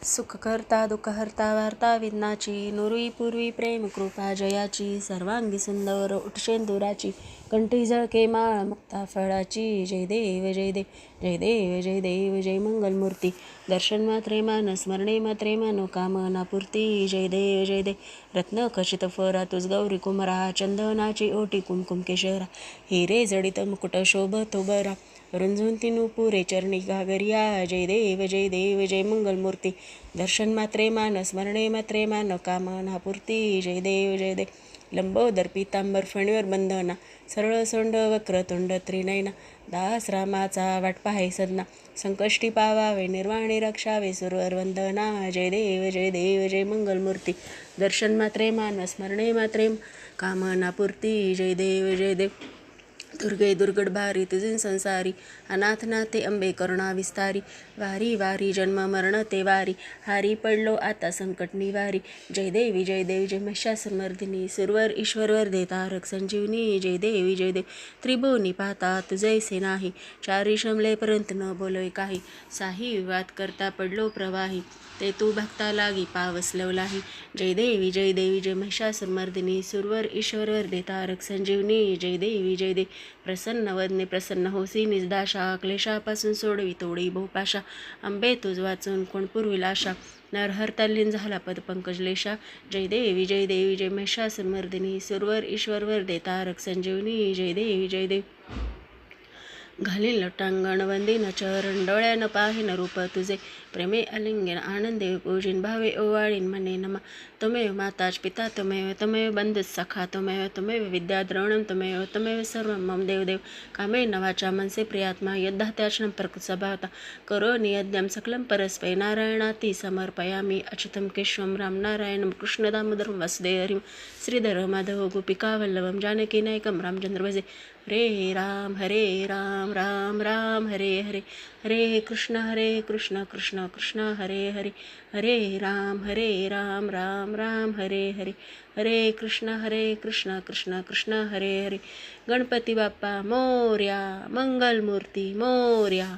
सुखकर्ता दुःखहर्ता वार्ता विघ्नाची, नुरी पूर्वी प्रेम कृपा जयाची, सर्वांगी सुंदर उठशेंदुराची, कंठी झळके माळ मुक्ता फळाची. जय देव जय देव जय देव जय देव जय मंगलमूर्ती. दर्शन मात्रे मान स्मरणे मात्रे मनोकामना पूर्ती. जय देव जय देव रत्न खचित फरा तुझ गौरी कुमरा, चंदनाची ओटी कुमकुम केशरा, हिरे जडित मुकुट शोभतो बरा, रुंजून ती नुपुरे चरणी घागरिया. जय देव जय देव जय मंगलमूर्ती. दर्शन मात्रे मान स्मरणे मात्रे मनोकामना पूर्ती. जय देव जय देव लंबोदर पीतांबर फणीवर बंधना, सरळ सोंड वक्रतुंड त्रिनयना, दास रामाचा वाट पाहे सदना, संकष्टी पावावे निर्वाणी रक्षावे सुरवर वंदना. जय देव जय देव जय मंगलमूर्ती. दर्शन मात्रे मान स्मरणे मात्रे कामना पूर्ती. जय देव जय देव दुर्गे दुर्गड भारी तुझे संसारी, अनाथ नाथे अंबे करुणा विस्तारी, वारी वारी जन्म मरण ते वारी, हारी पडलो आता संकट निवारी. जय देवी जय देवी जय महिषासुरमर्दिनी, सुरवर ईश्वरवर देता रक संजीवनी. जय देवी जय देव त्रिभुवनी पाहता तुझैसे नाही, चारी शमले पर्यंत न बोलोय काही, साही विवाद करता पडलो प्रवाही, ते तू भक्ता लागी पावसलवलाही. जय देवी जय देवी जय महिषासुरमर्दिनी, सुरवर ईश्वरवर देता रक संजीवनी. जय देवी जय देवी प्रसन्न वदने प्रसन्न होसी निजदाशा, क्लेशापासून सोडवी तोडी बहुपाशा, अंबे तुझ वाचून कोण पुरविल आशा, नरहर तल्लीन झाला पदपंकजलेशा. जय देवी जय देवी जय महिषासुरमर्दिनी, सुरवर ईश्वरवर देता रक संजीवनी. जय देवी जय देवी घालीन लटांगण वंदीन चरण, डोळ्यानं पाहिन रूप तुझे, प्रेमे अलिंगन आनंदे पूजिन, भावे ओवाळीन मने नमा. त्वमेव माताच पिता त्वमेव, त्वमेव बंधुः सखा त्वमेव, त्वमेव विद्या द्रोणं त्वमेव, त्वमेव सर्वं मम देवदेव. कामेन वाचा मनसे प्रियात्मा, यद्धात्याचनं प्रकृत्स्वभावता, करोमि यज्ञं सकलं परस्मै, नारायणाति समर्पयामि. अच्युतं केशवं रामनारायणं कृष्ण दामोदरं वासुदेव हरिं, श्रीधरं माधवं गोपिकावल्लभं जानकीनायकं रामचंद्र भजे. हरे राम राम राम हरे हरे, हरे कृष्ण कृष्ण कृष्ण हरे हरे, हरे राम राम राम हरे हरे, हरे कृष्ण कृष्ण कृष्ण हरे हरे. गणपती बाप्पा मोरया, मंगलमूर्ती मोरया.